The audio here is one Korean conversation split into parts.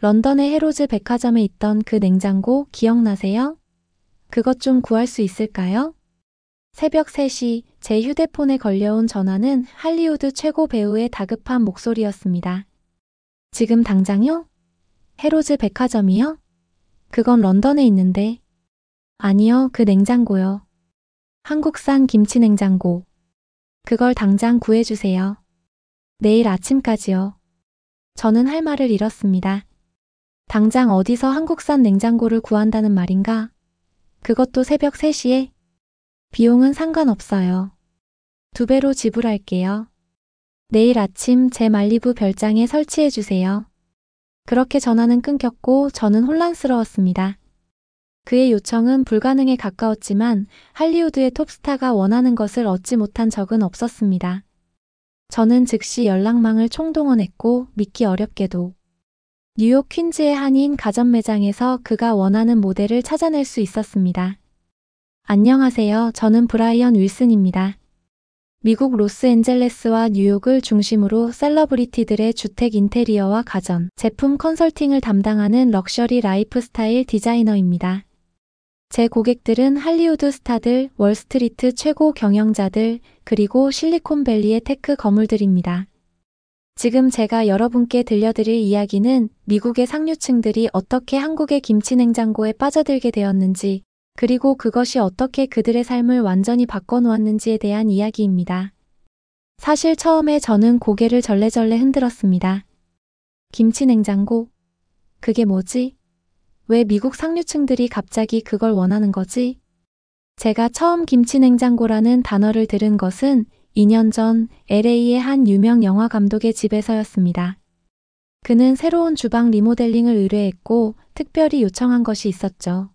런던의 해로즈 백화점에 있던 그 냉장고 기억나세요? 그것 좀 구할 수 있을까요? 새벽 3시 제 휴대폰에 걸려온 전화는 할리우드 최고 배우의 다급한 목소리였습니다. 지금 당장요? 해로즈 백화점이요? 그건 런던에 있는데. 아니요, 그 냉장고요. 한국산 김치 냉장고. 그걸 당장 구해주세요. 내일 아침까지요. 저는 할 말을 잃었습니다. 당장 어디서 한국산 냉장고를 구한다는 말인가? 그것도 새벽 3시에? 비용은 상관없어요. 2배로 지불할게요. 내일 아침 제 말리부 별장에 설치해주세요. 그렇게 전화는 끊겼고 저는 혼란스러웠습니다. 그의 요청은 불가능에 가까웠지만 할리우드의 톱스타가 원하는 것을 얻지 못한 적은 없었습니다. 저는 즉시 연락망을 총동원했고 믿기 어렵게도 뉴욕 퀸즈의 한인 가전 매장에서 그가 원하는 모델을 찾아낼 수 있었습니다. 안녕하세요. 저는 브라이언 윌슨입니다. 미국 로스앤젤레스와 뉴욕을 중심으로 셀러브리티들의 주택 인테리어와 가전, 제품 컨설팅을 담당하는 럭셔리 라이프스타일 디자이너입니다. 제 고객들은 할리우드 스타들, 월스트리트 최고 경영자들, 그리고 실리콘밸리의 테크 거물들입니다. 지금 제가 여러분께 들려드릴 이야기는 미국의 상류층들이 어떻게 한국의 김치 냉장고에 빠져들게 되었는지, 그리고 그것이 어떻게 그들의 삶을 완전히 바꿔놓았는지에 대한 이야기입니다. 사실 처음에 저는 고개를 절레절레 흔들었습니다. 김치 냉장고? 그게 뭐지? 왜 미국 상류층들이 갑자기 그걸 원하는 거지? 제가 처음 김치 냉장고라는 단어를 들은 것은 2년 전 LA의 한 유명 영화 감독의 집에서였습니다. 그는 새로운 주방 리모델링을 의뢰했고 특별히 요청한 것이 있었죠.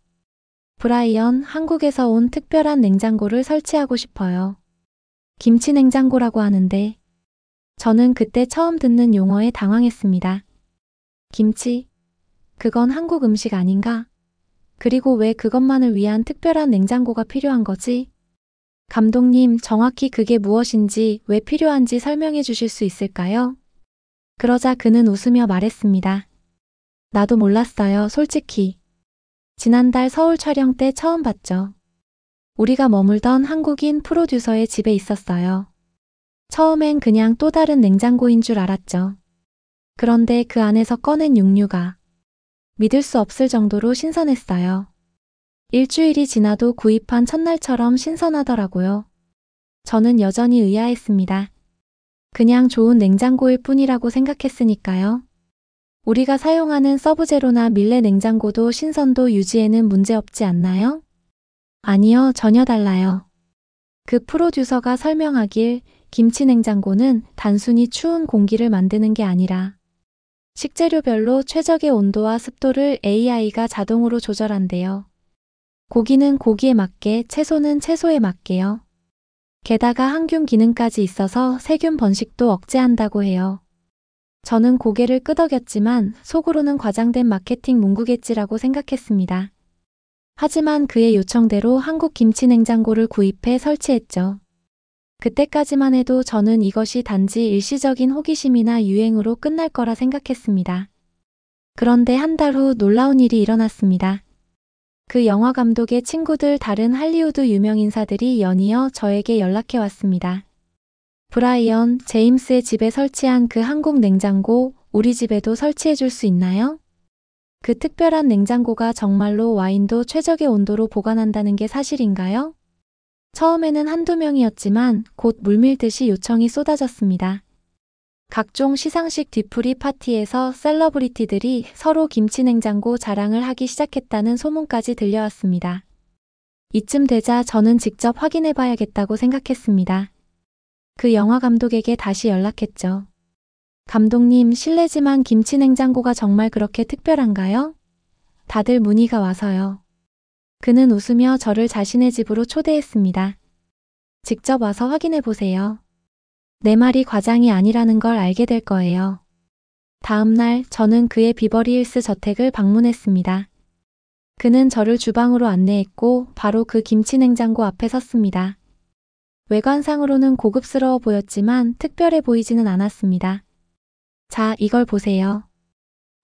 브라이언, 한국에서 온 특별한 냉장고를 설치하고 싶어요. 김치 냉장고라고 하는데 저는 그때 처음 듣는 용어에 당황했습니다. 김치? 그건 한국 음식 아닌가? 그리고 왜 그것만을 위한 특별한 냉장고가 필요한 거지? 감독님, 정확히 그게 무엇인지, 왜 필요한지 설명해 주실 수 있을까요? 그러자 그는 웃으며 말했습니다. 나도 몰랐어요, 솔직히. 지난달 서울 촬영 때 처음 봤죠. 우리가 머물던 한국인 프로듀서의 집에 있었어요. 처음엔 그냥 또 다른 냉장고인 줄 알았죠. 그런데 그 안에서 꺼낸 육류가 믿을 수 없을 정도로 신선했어요. 일주일이 지나도 구입한 첫날처럼 신선하더라고요. 저는 여전히 의아했습니다. 그냥 좋은 냉장고일 뿐이라고 생각했으니까요. 우리가 사용하는 서브제로나 밀레 냉장고도 신선도 유지에는 문제없지 않나요? 아니요, 전혀 달라요. 그 프로듀서가 설명하길 김치 냉장고는 단순히 추운 공기를 만드는 게 아니라 식재료별로 최적의 온도와 습도를 AI가 자동으로 조절한대요. 고기는 고기에 맞게, 채소는 채소에 맞게요. 게다가 항균 기능까지 있어서 세균 번식도 억제한다고 해요. 저는 고개를 끄덕였지만 속으로는 과장된 마케팅 문구겠지라고 생각했습니다. 하지만 그의 요청대로 한국 김치 냉장고를 구입해 설치했죠. 그때까지만 해도 저는 이것이 단지 일시적인 호기심이나 유행으로 끝날 거라 생각했습니다. 그런데 한 달 후 놀라운 일이 일어났습니다. 그 영화 감독의 친구들 다른 할리우드 유명 인사들이 연이어 저에게 연락해 왔습니다. 브라이언, 제임스의 집에 설치한 그 한국 냉장고, 우리 집에도 설치해 줄 수 있나요? 그 특별한 냉장고가 정말로 와인도 최적의 온도로 보관한다는 게 사실인가요? 처음에는 한두 명이었지만 곧 물밀듯이 요청이 쏟아졌습니다. 각종 시상식 뒤풀이 파티에서 셀러브리티들이 서로 김치 냉장고 자랑을 하기 시작했다는 소문까지 들려왔습니다. 이쯤 되자 저는 직접 확인해 봐야겠다고 생각했습니다. 그 영화 감독에게 다시 연락했죠. 감독님, 실례지만 김치 냉장고가 정말 그렇게 특별한가요? 다들 문의가 와서요. 그는 웃으며 저를 자신의 집으로 초대했습니다. 직접 와서 확인해 보세요. 내 말이 과장이 아니라는 걸 알게 될 거예요. 다음 날 저는 그의 비버리 힐스 저택을 방문했습니다. 그는 저를 주방으로 안내했고 바로 그 김치 냉장고 앞에 섰습니다. 외관상으로는 고급스러워 보였지만 특별해 보이지는 않았습니다. 자, 이걸 보세요.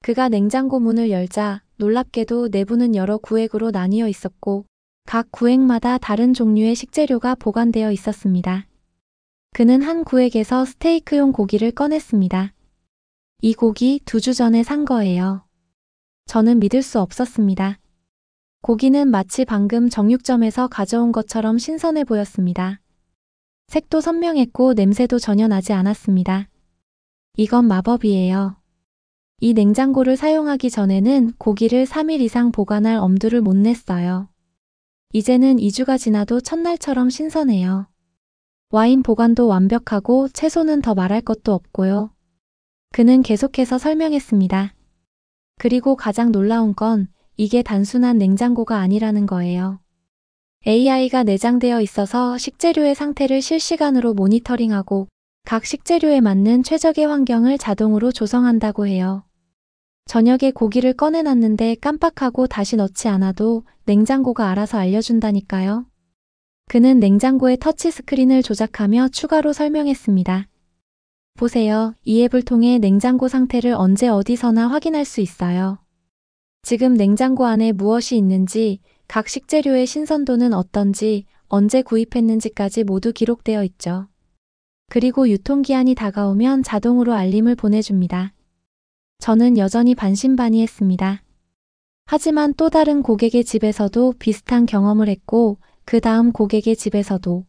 그가 냉장고 문을 열자 놀랍게도 내부는 여러 구획으로 나뉘어 있었고 각 구획마다 다른 종류의 식재료가 보관되어 있었습니다. 그는 한 구획에서 스테이크용 고기를 꺼냈습니다. 이 고기 2주 전에 산 거예요. 저는 믿을 수 없었습니다. 고기는 마치 방금 정육점에서 가져온 것처럼 신선해 보였습니다. 색도 선명했고 냄새도 전혀 나지 않았습니다. 이건 마법이에요. 이 냉장고를 사용하기 전에는 고기를 3일 이상 보관할 엄두를 못 냈어요. 이제는 2주가 지나도 첫날처럼 신선해요. 와인 보관도 완벽하고 채소는 더 말할 것도 없고요. 그는 계속해서 설명했습니다. 그리고 가장 놀라운 건 이게 단순한 냉장고가 아니라는 거예요. AI가 내장되어 있어서 식재료의 상태를 실시간으로 모니터링하고 각 식재료에 맞는 최적의 환경을 자동으로 조성한다고 해요. 저녁에 고기를 꺼내놨는데 깜빡하고 다시 넣지 않아도 냉장고가 알아서 알려준다니까요. 그는 냉장고의 터치스크린을 조작하며 추가로 설명했습니다. 보세요. 이 앱을 통해 냉장고 상태를 언제 어디서나 확인할 수 있어요. 지금 냉장고 안에 무엇이 있는지, 각 식재료의 신선도는 어떤지, 언제 구입했는지까지 모두 기록되어 있죠. 그리고 유통기한이 다가오면 자동으로 알림을 보내줍니다. 저는 여전히 반신반의했습니다. 하지만 또 다른 고객의 집에서도 비슷한 경험을 했고, 그 다음 고객의 집에서도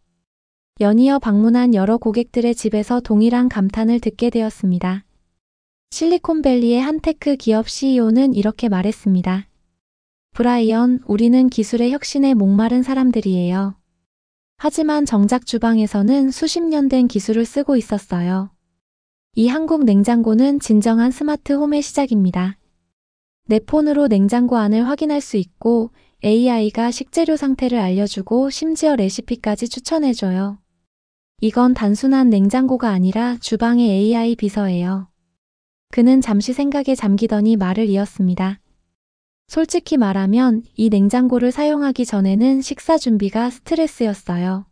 연이어 방문한 여러 고객들의 집에서 동일한 감탄을 듣게 되었습니다. 실리콘밸리의 한 테크 기업 CEO는 이렇게 말했습니다. 브라이언, 우리는 기술의 혁신에 목마른 사람들이에요. 하지만 정작 주방에서는 수십 년 된 기술을 쓰고 있었어요. 이 한국 냉장고는 진정한 스마트 홈의 시작입니다. 내 폰으로 냉장고 안을 확인할 수 있고 AI가 식재료 상태를 알려주고 심지어 레시피까지 추천해줘요. 이건 단순한 냉장고가 아니라 주방의 AI 비서예요. 그는 잠시 생각에 잠기더니 말을 이었습니다. 솔직히 말하면 이 냉장고를 사용하기 전에는 식사 준비가 스트레스였어요.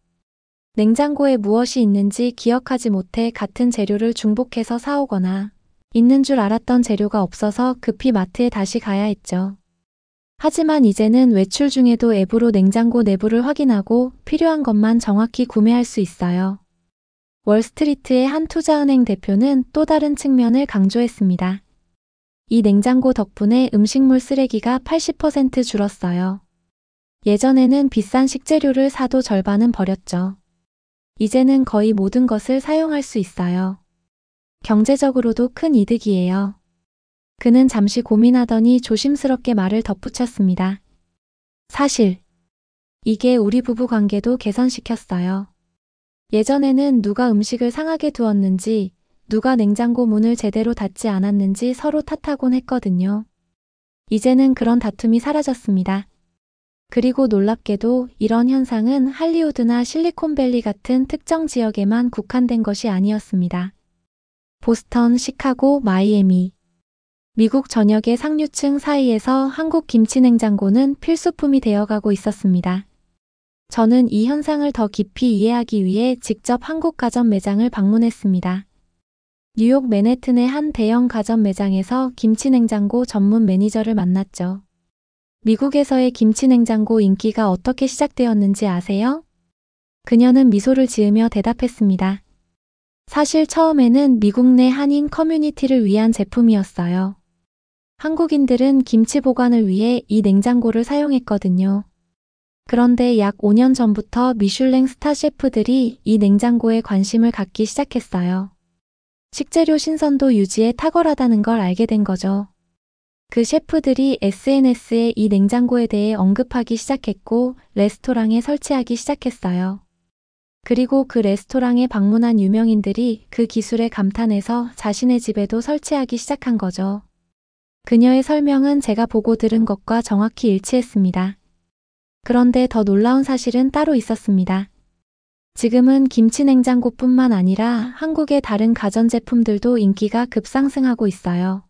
냉장고에 무엇이 있는지 기억하지 못해 같은 재료를 중복해서 사오거나 있는 줄 알았던 재료가 없어서 급히 마트에 다시 가야 했죠. 하지만 이제는 외출 중에도 앱으로 냉장고 내부를 확인하고 필요한 것만 정확히 구매할 수 있어요. 월스트리트의 한 투자은행 대표는 또 다른 측면을 강조했습니다. 이 냉장고 덕분에 음식물 쓰레기가 80% 줄었어요. 예전에는 비싼 식재료를 사도 절반은 버렸죠. 이제는 거의 모든 것을 사용할 수 있어요. 경제적으로도 큰 이득이에요. 그는 잠시 고민하더니 조심스럽게 말을 덧붙였습니다. 사실 이게 우리 부부 관계도 개선시켰어요. 예전에는 누가 음식을 상하게 두었는지, 누가 냉장고 문을 제대로 닫지 않았는지 서로 탓하곤 했거든요. 이제는 그런 다툼이 사라졌습니다. 그리고 놀랍게도 이런 현상은 할리우드나 실리콘밸리 같은 특정 지역에만 국한된 것이 아니었습니다. 보스턴, 시카고, 마이애미. 미국 전역의 상류층 사이에서 한국 김치 냉장고는 필수품이 되어가고 있었습니다. 저는 이 현상을 더 깊이 이해하기 위해 직접 한국 가전 매장을 방문했습니다. 뉴욕 맨해튼의 한 대형 가전 매장에서 김치 냉장고 전문 매니저를 만났죠. 미국에서의 김치 냉장고 인기가 어떻게 시작되었는지 아세요? 그녀는 미소를 지으며 대답했습니다. 사실 처음에는 미국 내 한인 커뮤니티를 위한 제품이었어요. 한국인들은 김치 보관을 위해 이 냉장고를 사용했거든요. 그런데 약 5년 전부터 미슐랭 스타 셰프들이 이 냉장고에 관심을 갖기 시작했어요. 식재료 신선도 유지에 탁월하다는 걸 알게 된 거죠. 그 셰프들이 SNS에 이 냉장고에 대해 언급하기 시작했고 레스토랑에 설치하기 시작했어요. 그리고 그 레스토랑에 방문한 유명인들이 그 기술에 감탄해서 자신의 집에도 설치하기 시작한 거죠. 그녀의 설명은 제가 보고 들은 것과 정확히 일치했습니다. 그런데 더 놀라운 사실은 따로 있었습니다. 지금은 김치 냉장고뿐만 아니라 한국의 다른 가전제품들도 인기가 급상승하고 있어요.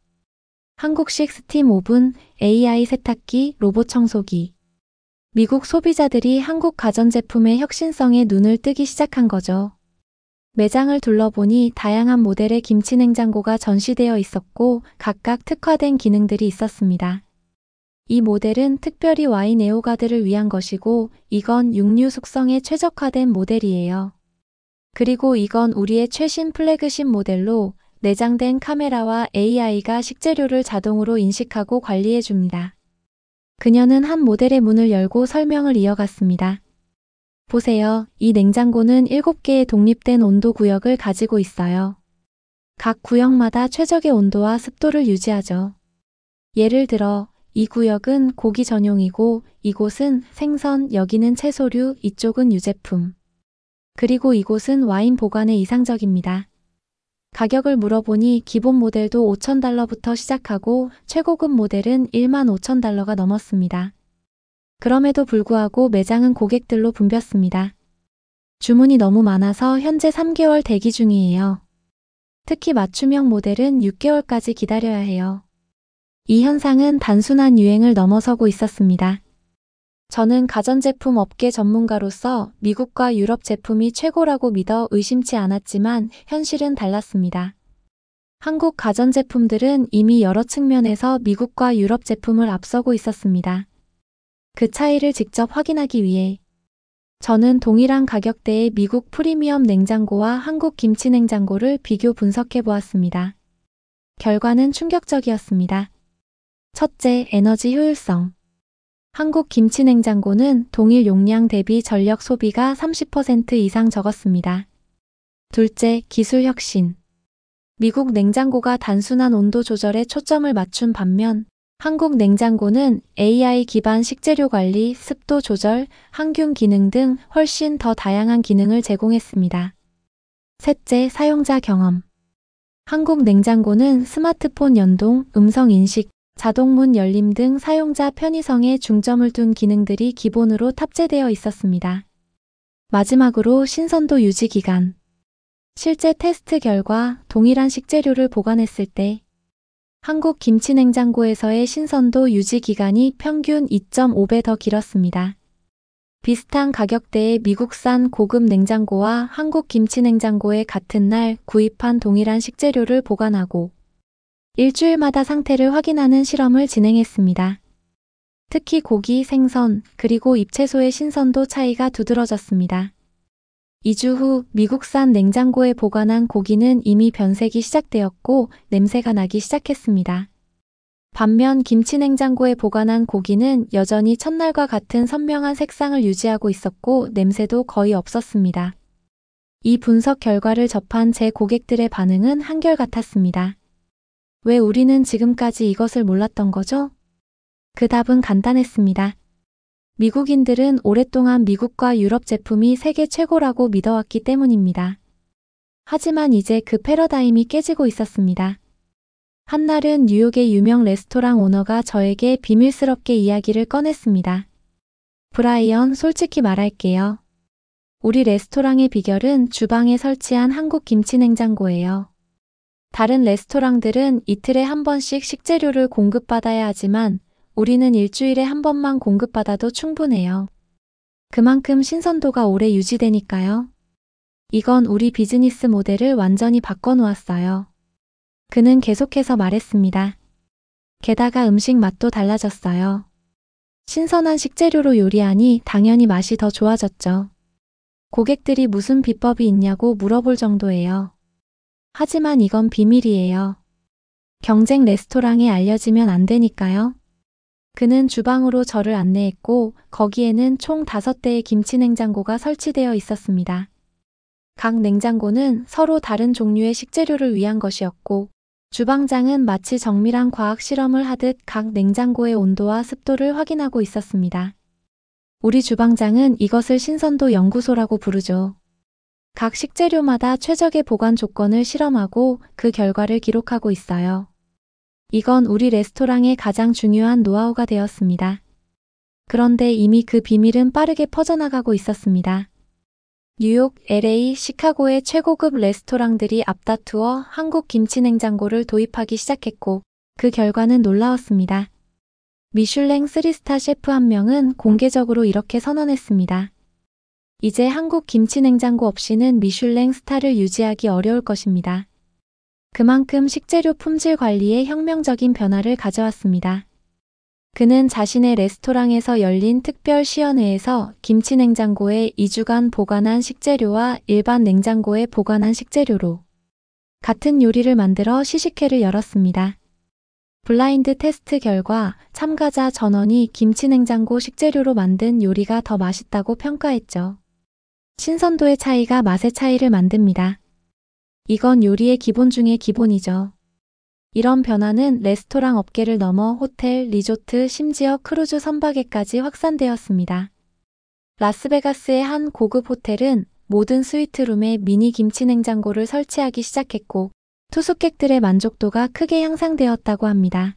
한국식 스팀 오븐, AI 세탁기, 로봇 청소기. 미국 소비자들이 한국 가전제품의 혁신성에 눈을 뜨기 시작한 거죠. 매장을 둘러보니 다양한 모델의 김치 냉장고가 전시되어 있었고 각각 특화된 기능들이 있었습니다. 이 모델은 특별히 와인 애호가들을 위한 것이고 이건 육류 숙성에 최적화된 모델이에요. 그리고 이건 우리의 최신 플래그십 모델로 내장된 카메라와 AI가 식재료를 자동으로 인식하고 관리해 줍니다. 그녀는 한 모델의 문을 열고 설명을 이어갔습니다. 보세요. 이 냉장고는 7개의 독립된 온도 구역을 가지고 있어요. 각 구역마다 최적의 온도와 습도를 유지하죠. 예를 들어 이 구역은 고기 전용이고 이곳은 생선, 여기는 채소류, 이쪽은 유제품. 그리고 이곳은 와인 보관에 이상적입니다. 가격을 물어보니 기본 모델도 $5,000부터 시작하고 최고급 모델은 $15,000가 넘었습니다. 그럼에도 불구하고 매장은 고객들로 붐볐습니다. 주문이 너무 많아서 현재 3개월 대기 중이에요. 특히 맞춤형 모델은 6개월까지 기다려야 해요. 이 현상은 단순한 유행을 넘어서고 있었습니다. 저는 가전제품 업계 전문가로서 미국과 유럽 제품이 최고라고 믿어 의심치 않았지만 현실은 달랐습니다. 한국 가전제품들은 이미 여러 측면에서 미국과 유럽 제품을 앞서고 있었습니다. 그 차이를 직접 확인하기 위해 저는 동일한 가격대의 미국 프리미엄 냉장고와 한국 김치 냉장고를 비교 분석해 보았습니다. 결과는 충격적이었습니다. 첫째, 에너지 효율성. 한국 김치 냉장고는 동일 용량 대비 전력 소비가 30% 이상 적었습니다. 둘째, 기술 혁신. 미국 냉장고가 단순한 온도 조절에 초점을 맞춘 반면 한국 냉장고는 AI 기반 식재료 관리, 습도 조절, 항균 기능 등 훨씬 더 다양한 기능을 제공했습니다. 셋째, 사용자 경험. 한국 냉장고는 스마트폰 연동, 음성 인식, 자동문 열림 등 사용자 편의성에 중점을 둔 기능들이 기본으로 탑재되어 있었습니다. 마지막으로 신선도 유지 기간. 실제 테스트 결과 동일한 식재료를 보관했을 때 한국 김치 냉장고에서의 신선도 유지 기간이 평균 2.5배 더 길었습니다. 비슷한 가격대의 미국산 고급 냉장고와 한국 김치 냉장고의 같은 날 구입한 동일한 식재료를 보관하고 일주일마다 상태를 확인하는 실험을 진행했습니다. 특히 고기, 생선, 그리고 잎채소의 신선도 차이가 두드러졌습니다. 2주 후 미국산 냉장고에 보관한 고기는 이미 변색이 시작되었고 냄새가 나기 시작했습니다. 반면 김치 냉장고에 보관한 고기는 여전히 첫날과 같은 선명한 색상을 유지하고 있었고 냄새도 거의 없었습니다. 이 분석 결과를 접한 제 고객들의 반응은 한결같았습니다. 왜 우리는 지금까지 이것을 몰랐던 거죠? 그 답은 간단했습니다. 미국인들은 오랫동안 미국과 유럽 제품이 세계 최고라고 믿어왔기 때문입니다. 하지만 이제 그 패러다임이 깨지고 있었습니다. 한날은 뉴욕의 유명 레스토랑 오너가 저에게 비밀스럽게 이야기를 꺼냈습니다. 브라이언, 솔직히 말할게요. 우리 레스토랑의 비결은 주방에 설치한 한국 김치 냉장고예요. 다른 레스토랑들은 이틀에 한 번씩 식재료를 공급받아야 하지만 우리는 일주일에 한 번만 공급받아도 충분해요. 그만큼 신선도가 오래 유지되니까요. 이건 우리 비즈니스 모델을 완전히 바꿔놓았어요. 그는 계속해서 말했습니다. 게다가 음식 맛도 달라졌어요. 신선한 식재료로 요리하니 당연히 맛이 더 좋아졌죠. 고객들이 무슨 비법이 있냐고 물어볼 정도예요. 하지만 이건 비밀이에요. 경쟁 레스토랑에 알려지면 안 되니까요. 그는 주방으로 저를 안내했고 거기에는 총 5대의 김치 냉장고가 설치되어 있었습니다. 각 냉장고는 서로 다른 종류의 식재료를 위한 것이었고 주방장은 마치 정밀한 과학 실험을 하듯 각 냉장고의 온도와 습도를 확인하고 있었습니다. 우리 주방장은 이것을 신선도 연구소라고 부르죠. 각 식재료마다 최적의 보관 조건을 실험하고 그 결과를 기록하고 있어요. 이건 우리 레스토랑의 가장 중요한 노하우가 되었습니다. 그런데 이미 그 비밀은 빠르게 퍼져나가고 있었습니다. 뉴욕, LA, 시카고의 최고급 레스토랑들이 앞다투어 한국 김치 냉장고를 도입하기 시작했고 그 결과는 놀라웠습니다. 미슐랭 3스타 셰프 한 명은 공개적으로 이렇게 선언했습니다. 이제 한국 김치냉장고 없이는 미슐랭 스타를 유지하기 어려울 것입니다. 그만큼 식재료 품질 관리에 혁명적인 변화를 가져왔습니다. 그는 자신의 레스토랑에서 열린 특별 시연회에서 김치냉장고에 2주간 보관한 식재료와 일반 냉장고에 보관한 식재료로 같은 요리를 만들어 시식회를 열었습니다. 블라인드 테스트 결과 참가자 전원이 김치냉장고 식재료로 만든 요리가 더 맛있다고 평가했죠. 신선도의 차이가 맛의 차이를 만듭니다. 이건 요리의 기본 중의 기본이죠. 이런 변화는 레스토랑 업계를 넘어 호텔, 리조트, 심지어 크루즈 선박에까지 확산되었습니다. 라스베가스의 한 고급 호텔은 모든 스위트룸에 미니 김치냉장고를 설치하기 시작했고 투숙객들의 만족도가 크게 향상되었다고 합니다.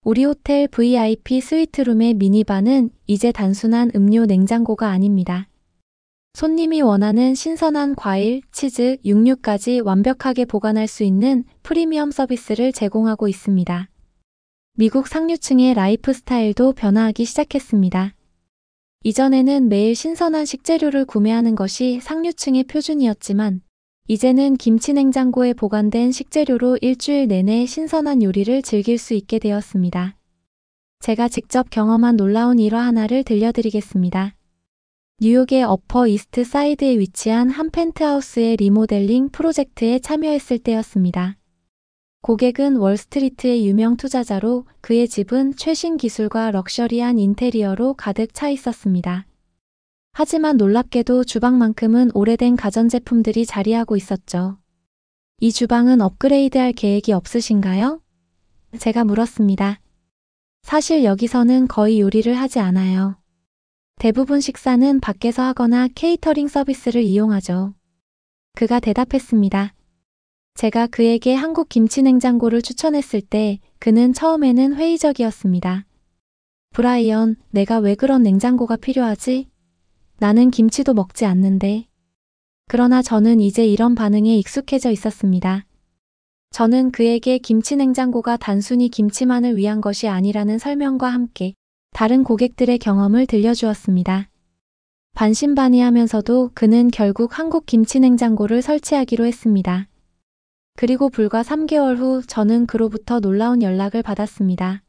우리 호텔 VIP 스위트룸의 미니바는 이제 단순한 음료 냉장고가 아닙니다. 손님이 원하는 신선한 과일, 치즈, 육류까지 완벽하게 보관할 수 있는 프리미엄 서비스를 제공하고 있습니다. 미국 상류층의 라이프 스타일도 변화하기 시작했습니다. 이전에는 매일 신선한 식재료를 구매하는 것이 상류층의 표준이었지만 이제는 김치냉장고에 보관된 식재료로 일주일 내내 신선한 요리를 즐길 수 있게 되었습니다. 제가 직접 경험한 놀라운 일화 하나를 들려드리겠습니다. 뉴욕의 어퍼 이스트 사이드에 위치한 한 펜트하우스의 리모델링 프로젝트에 참여했을 때였습니다. 고객은 월스트리트의 유명 투자자로 그의 집은 최신 기술과 럭셔리한 인테리어로 가득 차 있었습니다. 하지만 놀랍게도 주방만큼은 오래된 가전제품들이 자리하고 있었죠. 이 주방은 업그레이드할 계획이 없으신가요? 제가 물었습니다. 사실 여기서는 거의 요리를 하지 않아요. 대부분 식사는 밖에서 하거나 케이터링 서비스를 이용하죠. 그가 대답했습니다. 제가 그에게 한국 김치냉장고를 추천했을 때 그는 처음에는 회의적이었습니다. 브라이언, 내가 왜 그런 냉장고가 필요하지? 나는 김치도 먹지 않는데. 그러나 저는 이제 이런 반응에 익숙해져 있었습니다. 저는 그에게 김치냉장고가 단순히 김치만을 위한 것이 아니라는 설명과 함께 다른 고객들의 경험을 들려주었습니다. 반신반의하면서도 그는 결국 한국 김치냉장고를 설치하기로 했습니다. 그리고 불과 3개월 후 저는 그로부터 놀라운 연락을 받았습니다.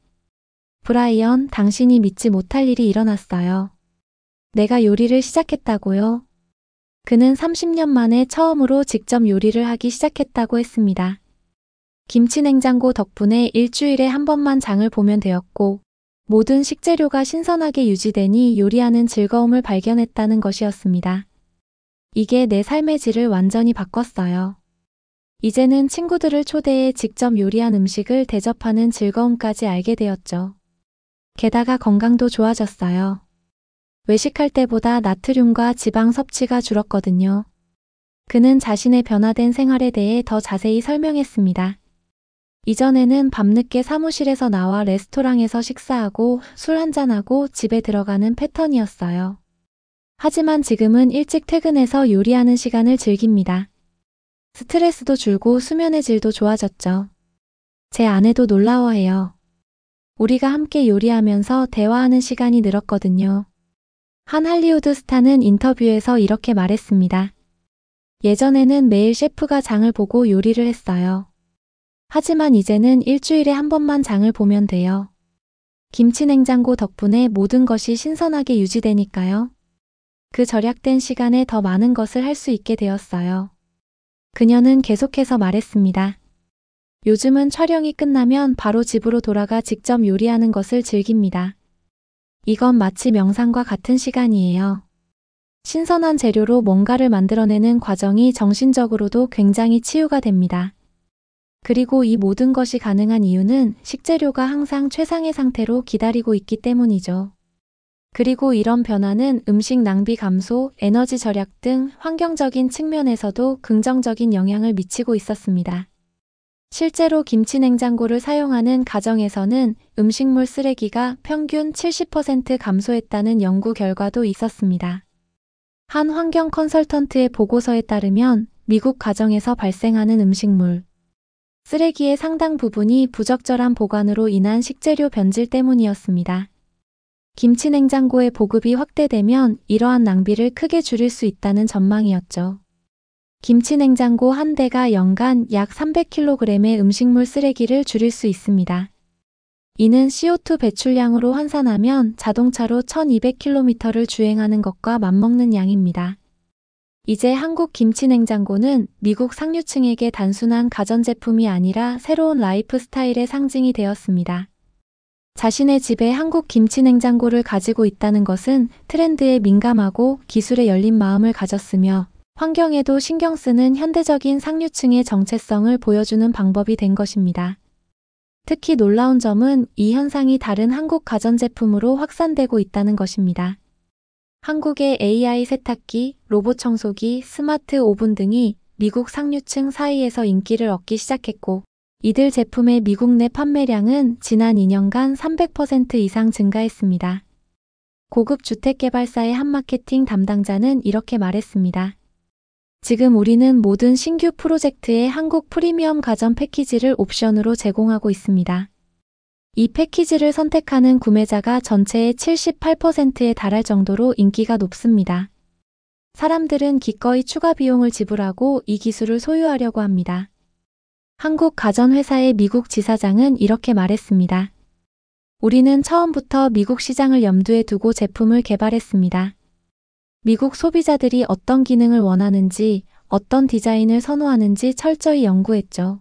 브라이언, 당신이 믿지 못할 일이 일어났어요. 내가 요리를 시작했다고요? 그는 30년 만에 처음으로 직접 요리를 하기 시작했다고 했습니다. 김치냉장고 덕분에 일주일에 한 번만 장을 보면 되었고 모든 식재료가 신선하게 유지되니 요리하는 즐거움을 발견했다는 것이었습니다. 이게 내 삶의 질을 완전히 바꿨어요. 이제는 친구들을 초대해 직접 요리한 음식을 대접하는 즐거움까지 알게 되었죠. 게다가 건강도 좋아졌어요. 외식할 때보다 나트륨과 지방 섭취가 줄었거든요. 그는 자신의 변화된 생활에 대해 더 자세히 설명했습니다. 이전에는 밤늦게 사무실에서 나와 레스토랑에서 식사하고 술 한잔하고 집에 들어가는 패턴이었어요. 하지만 지금은 일찍 퇴근해서 요리하는 시간을 즐깁니다. 스트레스도 줄고 수면의 질도 좋아졌죠. 제 아내도 놀라워해요. 우리가 함께 요리하면서 대화하는 시간이 늘었거든요. 한 할리우드 스타는 인터뷰에서 이렇게 말했습니다. 예전에는 매일 셰프가 장을 보고 요리를 했어요. 하지만 이제는 일주일에 한 번만 장을 보면 돼요. 김치냉장고 덕분에 모든 것이 신선하게 유지되니까요. 그 절약된 시간에 더 많은 것을 할 수 있게 되었어요. 그녀는 계속해서 말했습니다. 요즘은 촬영이 끝나면 바로 집으로 돌아가 직접 요리하는 것을 즐깁니다. 이건 마치 명상과 같은 시간이에요. 신선한 재료로 뭔가를 만들어내는 과정이 정신적으로도 굉장히 치유가 됩니다. 그리고 이 모든 것이 가능한 이유는 식재료가 항상 최상의 상태로 기다리고 있기 때문이죠. 그리고 이런 변화는 음식 낭비 감소, 에너지 절약 등 환경적인 측면에서도 긍정적인 영향을 미치고 있었습니다. 실제로 김치냉장고를 사용하는 가정에서는 음식물 쓰레기가 평균 70% 감소했다는 연구 결과도 있었습니다. 한 환경 컨설턴트의 보고서에 따르면 미국 가정에서 발생하는 음식물 쓰레기의 상당 부분이 부적절한 보관으로 인한 식재료 변질 때문이었습니다. 김치 냉장고의 보급이 확대되면 이러한 낭비를 크게 줄일 수 있다는 전망이었죠. 김치 냉장고 한 대가 연간 약 300kg의 음식물 쓰레기를 줄일 수 있습니다. 이는 CO2 배출량으로 환산하면 자동차로 1200km를 주행하는 것과 맞먹는 양입니다. 이제 한국 김치 냉장고는 미국 상류층에게 단순한 가전제품이 아니라 새로운 라이프 스타일의 상징이 되었습니다. 자신의 집에 한국 김치 냉장고를 가지고 있다는 것은 트렌드에 민감하고 기술에 열린 마음을 가졌으며 환경에도 신경 쓰는 현대적인 상류층의 정체성을 보여주는 방법이 된 것입니다. 특히 놀라운 점은 이 현상이 다른 한국 가전제품으로 확산되고 있다는 것입니다. 한국의 AI 세탁기, 로봇 청소기, 스마트 오븐 등이 미국 상류층 사이에서 인기를 얻기 시작했고, 이들 제품의 미국 내 판매량은 지난 2년간 300% 이상 증가했습니다. 고급 주택개발사의 한 마케팅 담당자는 이렇게 말했습니다. 지금 우리는 모든 신규 프로젝트에 한국 프리미엄 가전 패키지를 옵션으로 제공하고 있습니다. 이 패키지를 선택하는 구매자가 전체의 78%에 달할 정도로 인기가 높습니다. 사람들은 기꺼이 추가 비용을 지불하고 이 기술을 소유하려고 합니다. 한국 가전회사의 미국 지사장은 이렇게 말했습니다. 우리는 처음부터 미국 시장을 염두에 두고 제품을 개발했습니다. 미국 소비자들이 어떤 기능을 원하는지, 어떤 디자인을 선호하는지 철저히 연구했죠.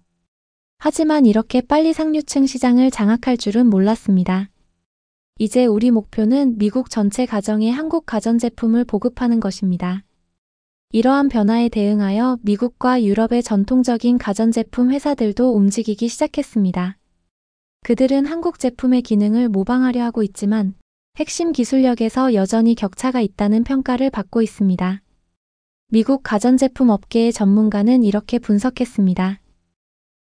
하지만 이렇게 빨리 상류층 시장을 장악할 줄은 몰랐습니다. 이제 우리 목표는 미국 전체 가정에 한국 가전제품을 보급하는 것입니다. 이러한 변화에 대응하여 미국과 유럽의 전통적인 가전제품 회사들도 움직이기 시작했습니다. 그들은 한국 제품의 기능을 모방하려 하고 있지만 핵심 기술력에서 여전히 격차가 있다는 평가를 받고 있습니다. 미국 가전제품 업계의 전문가는 이렇게 분석했습니다.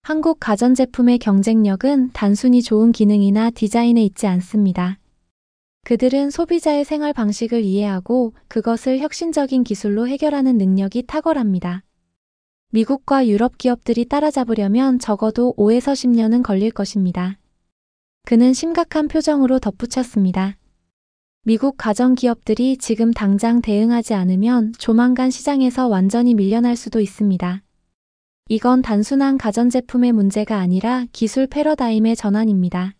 한국 가전제품의 경쟁력은 단순히 좋은 기능이나 디자인에 있지 않습니다. 그들은 소비자의 생활 방식을 이해하고 그것을 혁신적인 기술로 해결하는 능력이 탁월합니다. 미국과 유럽 기업들이 따라잡으려면 적어도 5에서 10년은 걸릴 것입니다. 그는 심각한 표정으로 덧붙였습니다. 미국 가전 기업들이 지금 당장 대응하지 않으면 조만간 시장에서 완전히 밀려날 수도 있습니다. 이건 단순한 가전제품의 문제가 아니라 기술 패러다임의 전환입니다.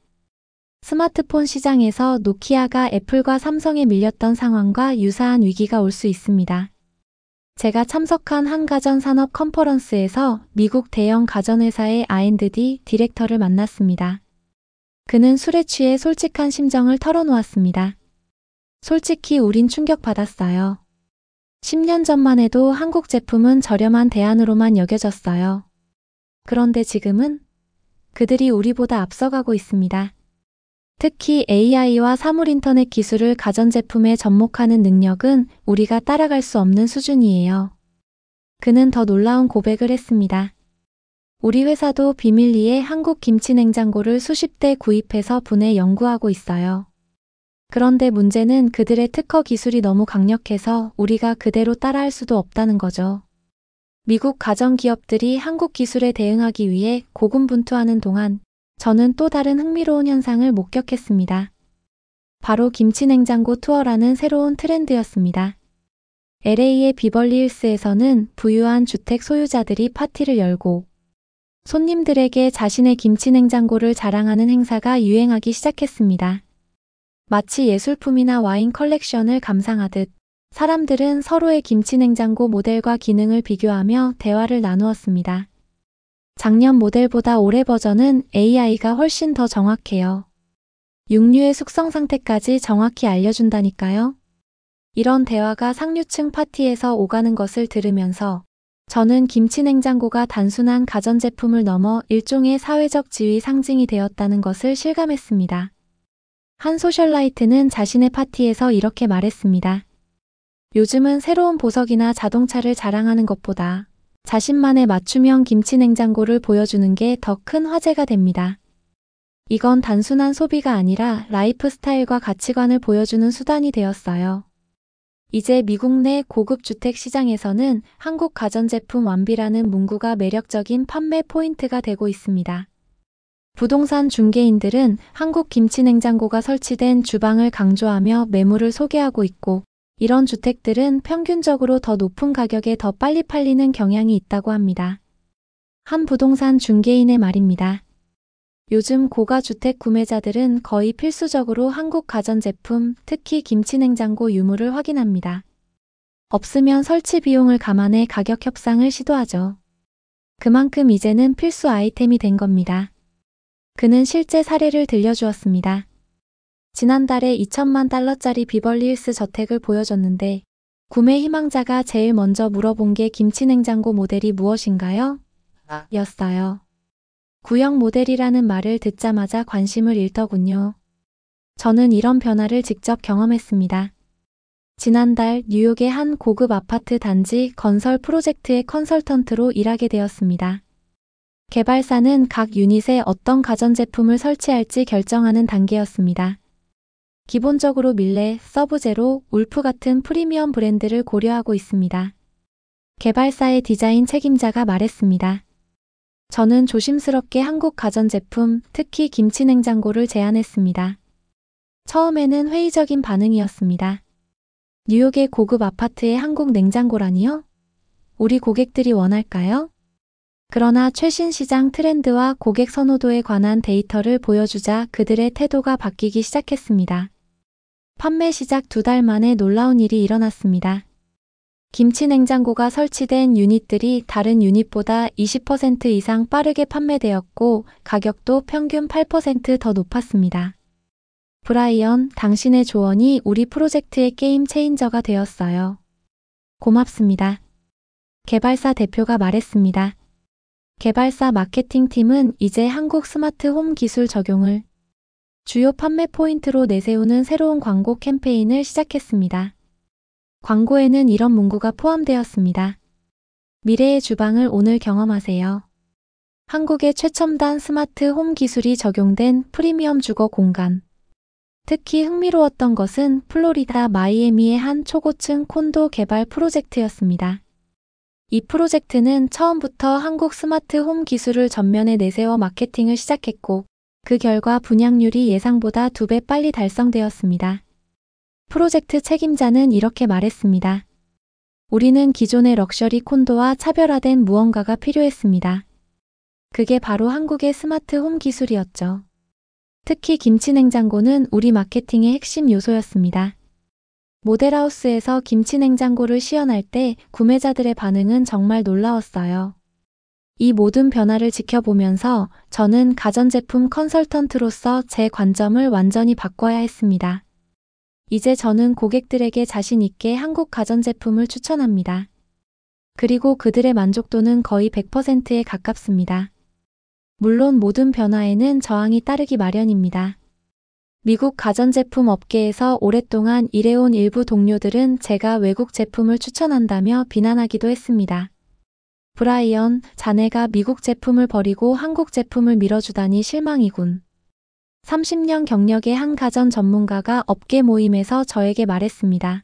스마트폰 시장에서 노키아가 애플과 삼성에 밀렸던 상황과 유사한 위기가 올 수 있습니다. 제가 참석한 한 가전 산업 컨퍼런스에서 미국 대형 가전회사의 R&D 디렉터를 만났습니다. 그는 술에 취해 솔직한 심정을 털어놓았습니다. 솔직히 우린 충격받았어요. 10년 전만 해도 한국 제품은 저렴한 대안으로만 여겨졌어요. 그런데 지금은 그들이 우리보다 앞서가고 있습니다. 특히 AI와 사물인터넷 기술을 가전제품에 접목하는 능력은 우리가 따라갈 수 없는 수준이에요. 그는 더 놀라운 고백을 했습니다. 우리 회사도 비밀리에 한국 김치 냉장고를 수십 대 구입해서 분해 연구하고 있어요. 그런데 문제는 그들의 특허 기술이 너무 강력해서 우리가 그대로 따라할 수도 없다는 거죠. 미국 가전 기업들이 한국 기술에 대응하기 위해 고군분투하는 동안 저는 또 다른 흥미로운 현상을 목격했습니다. 바로 김치 냉장고 투어라는 새로운 트렌드였습니다. LA의 비벌리힐스에서는 부유한 주택 소유자들이 파티를 열고 손님들에게 자신의 김치 냉장고를 자랑하는 행사가 유행하기 시작했습니다. 마치 예술품이나 와인 컬렉션을 감상하듯 사람들은 서로의 김치 냉장고 모델과 기능을 비교하며 대화를 나누었습니다. 작년 모델보다 올해 버전은 AI가 훨씬 더 정확해요. 육류의 숙성 상태까지 정확히 알려준다니까요. 이런 대화가 상류층 파티에서 오가는 것을 들으면서 저는 김치 냉장고가 단순한 가전제품을 넘어 일종의 사회적 지위 상징이 되었다는 것을 실감했습니다. 한 소셜라이트는 자신의 파티에서 이렇게 말했습니다. 요즘은 새로운 보석이나 자동차를 자랑하는 것보다 자신만의 맞춤형 김치 냉장고를 보여주는 게 더 큰 화제가 됩니다. 이건 단순한 소비가 아니라 라이프 스타일과 가치관을 보여주는 수단이 되었어요. 이제 미국 내 고급 주택 시장에서는 한국 가전제품 완비라는 문구가 매력적인 판매 포인트가 되고 있습니다. 부동산 중개인들은 한국 김치냉장고가 설치된 주방을 강조하며 매물을 소개하고 있고, 이런 주택들은 평균적으로 더 높은 가격에 더 빨리 팔리는 경향이 있다고 합니다. 한 부동산 중개인의 말입니다. 요즘 고가주택 구매자들은 거의 필수적으로 한국 가전제품, 특히 김치냉장고 유무를 확인합니다. 없으면 설치 비용을 감안해 가격 협상을 시도하죠. 그만큼 이제는 필수 아이템이 된 겁니다. 그는 실제 사례를 들려주었습니다. 지난달에 2천만 달러짜리 비벌리힐스 저택을 보여줬는데 구매 희망자가 제일 먼저 물어본 게 김치냉장고 모델이 무엇인가요? 였어요. 구형 모델이라는 말을 듣자마자 관심을 잃더군요. 저는 이런 변화를 직접 경험했습니다. 지난달 뉴욕의 한 고급 아파트 단지 건설 프로젝트의 컨설턴트로 일하게 되었습니다. 개발사는 각 유닛에 어떤 가전제품을 설치할지 결정하는 단계였습니다. 기본적으로 밀레, 서브제로, 울프 같은 프리미엄 브랜드를 고려하고 있습니다. 개발사의 디자인 책임자가 말했습니다. 저는 조심스럽게 한국 가전제품, 특히 김치냉장고를 제안했습니다. 처음에는 회의적인 반응이었습니다. 뉴욕의 고급 아파트에 한국 냉장고라니요? 우리 고객들이 원할까요? 그러나 최신 시장 트렌드와 고객 선호도에 관한 데이터를 보여주자 그들의 태도가 바뀌기 시작했습니다. 판매 시작 2달 만에 놀라운 일이 일어났습니다. 김치냉장고가 설치된 유닛들이 다른 유닛보다 20% 이상 빠르게 판매되었고 가격도 평균 8% 더 높았습니다. 브라이언, 당신의 조언이 우리 프로젝트의 게임 체인저가 되었어요. 고맙습니다. 개발사 대표가 말했습니다. 개발사 마케팅팀은 이제 한국 스마트 홈 기술 적용을 주요 판매 포인트로 내세우는 새로운 광고 캠페인을 시작했습니다. 광고에는 이런 문구가 포함되었습니다. 미래의 주방을 오늘 경험하세요. 한국의 최첨단 스마트 홈 기술이 적용된 프리미엄 주거 공간. 특히 흥미로웠던 것은 플로리다 마이애미의 한 초고층 콘도 개발 프로젝트였습니다. 이 프로젝트는 처음부터 한국 스마트 홈 기술을 전면에 내세워 마케팅을 시작했고, 그 결과 분양률이 예상보다 2배 빨리 달성되었습니다. 프로젝트 책임자는 이렇게 말했습니다. 우리는 기존의 럭셔리 콘도와 차별화된 무언가가 필요했습니다. 그게 바로 한국의 스마트 홈 기술이었죠. 특히 김치냉장고는 우리 마케팅의 핵심 요소였습니다. 모델하우스에서 김치냉장고를 시연할 때 구매자들의 반응은 정말 놀라웠어요. 이 모든 변화를 지켜보면서 저는 가전제품 컨설턴트로서 제 관점을 완전히 바꿔야 했습니다. 이제 저는 고객들에게 자신 있게 한국 가전제품을 추천합니다. 그리고 그들의 만족도는 거의 100%에 가깝습니다. 물론 모든 변화에는 저항이 따르기 마련입니다. 미국 가전제품 업계에서 오랫동안 일해온 일부 동료들은 제가 외국 제품을 추천한다며 비난하기도 했습니다. 브라이언, 자네가 미국 제품을 버리고 한국 제품을 밀어주다니 실망이군. 30년 경력의 한 가전 전문가가 업계 모임에서 저에게 말했습니다.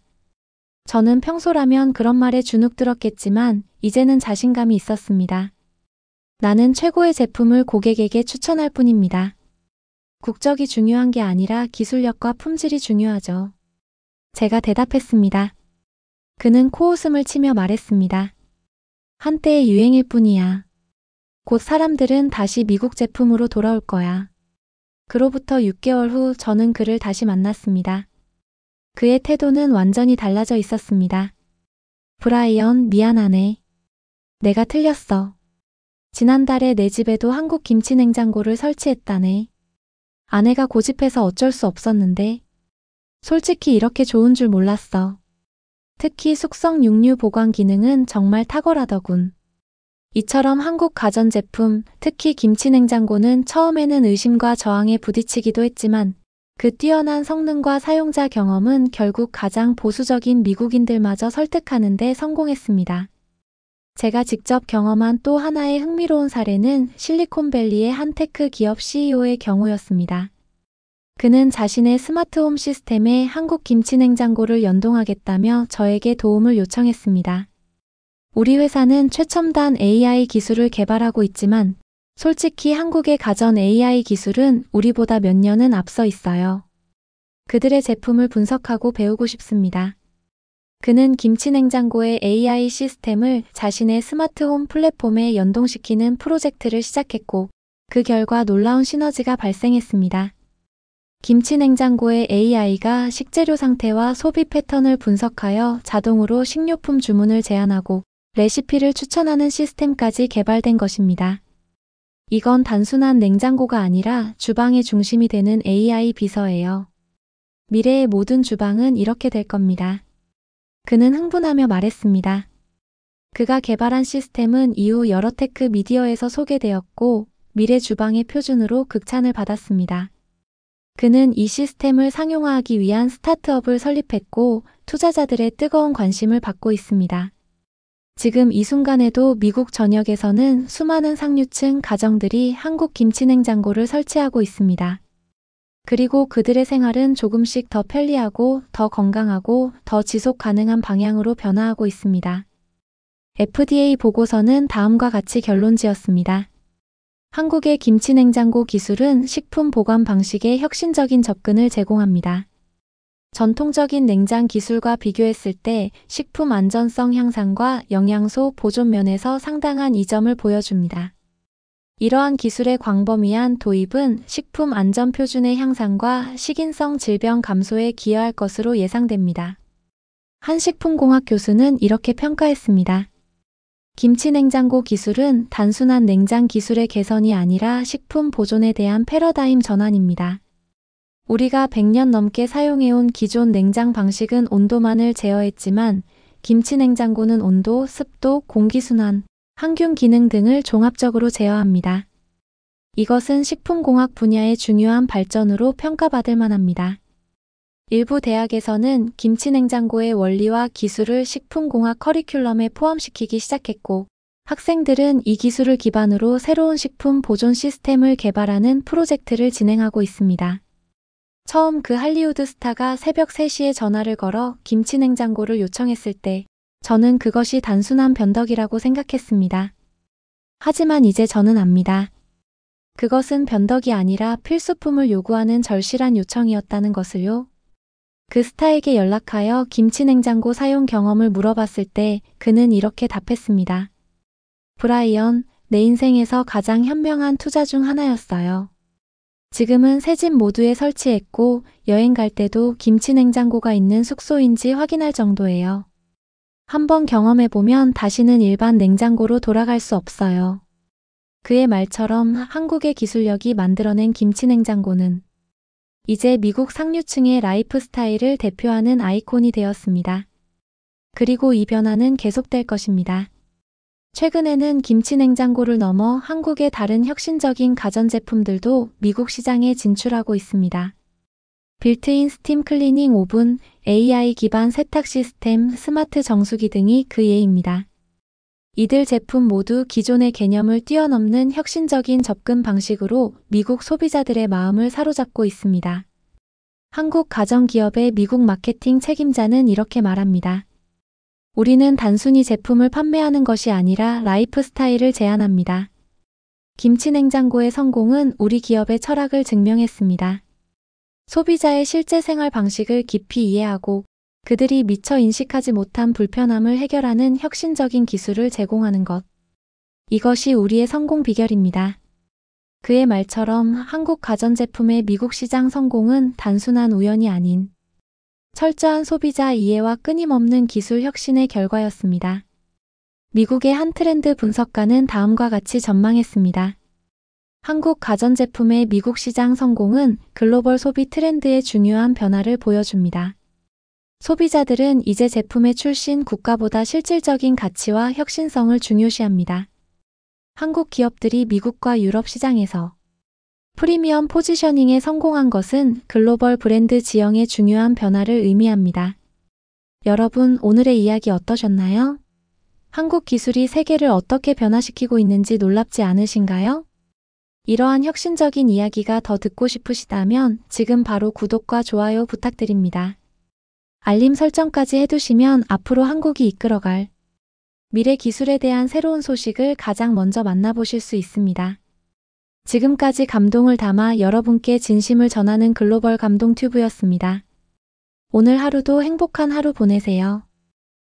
저는 평소라면 그런 말에 주눅들었겠지만 이제는 자신감이 있었습니다. 나는 최고의 제품을 고객에게 추천할 뿐입니다. 국적이 중요한 게 아니라 기술력과 품질이 중요하죠. 제가 대답했습니다. 그는 코웃음을 치며 말했습니다. 한때의 유행일 뿐이야. 곧 사람들은 다시 미국 제품으로 돌아올 거야. 그로부터 6개월 후 저는 그를 다시 만났습니다. 그의 태도는 완전히 달라져 있었습니다. 브라이언, 미안하네. 내가 틀렸어. 지난달에 내 집에도 한국 김치냉장고를 설치했다네. 아내가 고집해서 어쩔 수 없었는데. 솔직히 이렇게 좋은 줄 몰랐어. 특히 숙성 육류 보관 기능은 정말 탁월하더군. 이처럼 한국 가전제품, 특히 김치냉장고는 처음에는 의심과 저항에 부딪히기도 했지만 그 뛰어난 성능과 사용자 경험은 결국 가장 보수적인 미국인들마저 설득하는 데 성공했습니다. 제가 직접 경험한 또 하나의 흥미로운 사례는 실리콘밸리의 한 테크 기업 CEO의 경우였습니다. 그는 자신의 스마트홈 시스템에 한국 김치냉장고를 연동하겠다며 저에게 도움을 요청했습니다. 우리 회사는 최첨단 AI 기술을 개발하고 있지만 솔직히 한국의 가전 AI 기술은 우리보다 몇 년은 앞서 있어요. 그들의 제품을 분석하고 배우고 싶습니다. 그는 김치냉장고의 AI 시스템을 자신의 스마트홈 플랫폼에 연동시키는 프로젝트를 시작했고, 그 결과 놀라운 시너지가 발생했습니다. 김치냉장고의 AI가 식재료 상태와 소비 패턴을 분석하여 자동으로 식료품 주문을 제안하고 레시피를 추천하는 시스템까지 개발된 것입니다. 이건 단순한 냉장고가 아니라 주방의 중심이 되는 AI 비서예요. 미래의 모든 주방은 이렇게 될 겁니다. 그는 흥분하며 말했습니다. 그가 개발한 시스템은 이후 여러 테크 미디어에서 소개되었고 미래 주방의 표준으로 극찬을 받았습니다. 그는 이 시스템을 상용화하기 위한 스타트업을 설립했고 투자자들의 뜨거운 관심을 받고 있습니다. 지금 이 순간에도 미국 전역에서는 수많은 상류층 가정들이 한국 김치냉장고를 설치하고 있습니다. 그리고 그들의 생활은 조금씩 더 편리하고 더 건강하고 더 지속 가능한 방향으로 변화하고 있습니다. FDA 보고서는 다음과 같이 결론지었습니다. 한국의 김치냉장고 기술은 식품 보관 방식에 혁신적인 접근을 제공합니다. 전통적인 냉장 기술과 비교했을 때 식품 안전성 향상과 영양소 보존 면에서 상당한 이점을 보여줍니다. 이러한 기술의 광범위한 도입은 식품 안전 표준의 향상과 식인성 질병 감소에 기여할 것으로 예상됩니다. 한 식품공학 교수는 이렇게 평가했습니다. 김치냉장고 기술은 단순한 냉장 기술의 개선이 아니라 식품 보존에 대한 패러다임 전환입니다. 우리가 100년 넘게 사용해온 기존 냉장 방식은 온도만을 제어했지만 김치냉장고는 온도, 습도, 공기순환, 항균 기능 등을 종합적으로 제어합니다. 이것은 식품공학 분야의 중요한 발전으로 평가받을 만합니다. 일부 대학에서는 김치냉장고의 원리와 기술을 식품공학 커리큘럼에 포함시키기 시작했고, 학생들은 이 기술을 기반으로 새로운 식품 보존 시스템을 개발하는 프로젝트를 진행하고 있습니다. 처음 그 할리우드 스타가 새벽 3시에 전화를 걸어 김치냉장고를 요청했을 때 저는 그것이 단순한 변덕이라고 생각했습니다. 하지만 이제 저는 압니다. 그것은 변덕이 아니라 필수품을 요구하는 절실한 요청이었다는 것을요. 그 스타에게 연락하여 김치냉장고 사용 경험을 물어봤을 때 그는 이렇게 답했습니다. 브라이언, 내 인생에서 가장 현명한 투자 중 하나였어요. 지금은 새 집 모두에 설치했고 여행 갈 때도 김치냉장고가 있는 숙소인지 확인할 정도예요. 한번 경험해보면 다시는 일반 냉장고로 돌아갈 수 없어요. 그의 말처럼 한국의 기술력이 만들어낸 김치냉장고는 이제 미국 상류층의 라이프 스타일을 대표하는 아이콘이 되었습니다. 그리고 이 변화는 계속될 것입니다. 최근에는 김치냉장고를 넘어 한국의 다른 혁신적인 가전제품들도 미국 시장에 진출하고 있습니다. 빌트인 스팀 클리닝 오븐, AI 기반 세탁 시스템, 스마트 정수기 등이 그 예입니다. 이들 제품 모두 기존의 개념을 뛰어넘는 혁신적인 접근 방식으로 미국 소비자들의 마음을 사로잡고 있습니다. 한국 가전기업의 미국 마케팅 책임자는 이렇게 말합니다. 우리는 단순히 제품을 판매하는 것이 아니라 라이프 스타일을 제안합니다. 김치냉장고의 성공은 우리 기업의 철학을 증명했습니다. 소비자의 실제 생활 방식을 깊이 이해하고 그들이 미처 인식하지 못한 불편함을 해결하는 혁신적인 기술을 제공하는 것. 이것이 우리의 성공 비결입니다. 그의 말처럼 한국 가전제품의 미국 시장 성공은 단순한 우연이 아닌 철저한 소비자 이해와 끊임없는 기술 혁신의 결과였습니다. 미국의 한 트렌드 분석가는 다음과 같이 전망했습니다. 한국 가전제품의 미국 시장 성공은 글로벌 소비 트렌드의 중요한 변화를 보여줍니다. 소비자들은 이제 제품의 출신 국가보다 실질적인 가치와 혁신성을 중요시합니다. 한국 기업들이 미국과 유럽 시장에서 프리미엄 포지셔닝에 성공한 것은 글로벌 브랜드 지형의 중요한 변화를 의미합니다. 여러분, 오늘의 이야기 어떠셨나요? 한국 기술이 세계를 어떻게 변화시키고 있는지 놀랍지 않으신가요? 이러한 혁신적인 이야기가 더 듣고 싶으시다면 지금 바로 구독과 좋아요 부탁드립니다. 알림 설정까지 해두시면 앞으로 한국이 이끌어갈 미래 기술에 대한 새로운 소식을 가장 먼저 만나보실 수 있습니다. 지금까지 감동을 담아 여러분께 진심을 전하는 글로벌 감동 튜브였습니다. 오늘 하루도 행복한 하루 보내세요.